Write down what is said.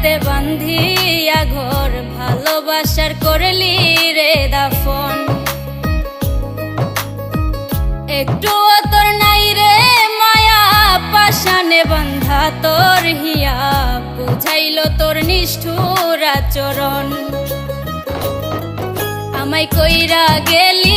হাতে বান্ধিয়া ঘর, ভালোবাসার করলি রে দাফন। একটু তোর নাই রে মায়া, পাশানে বান্ধা তোর হিয়া, বুঝাইল তোর নিষ্ঠুর আচরণ। আমায় কইরা গেলি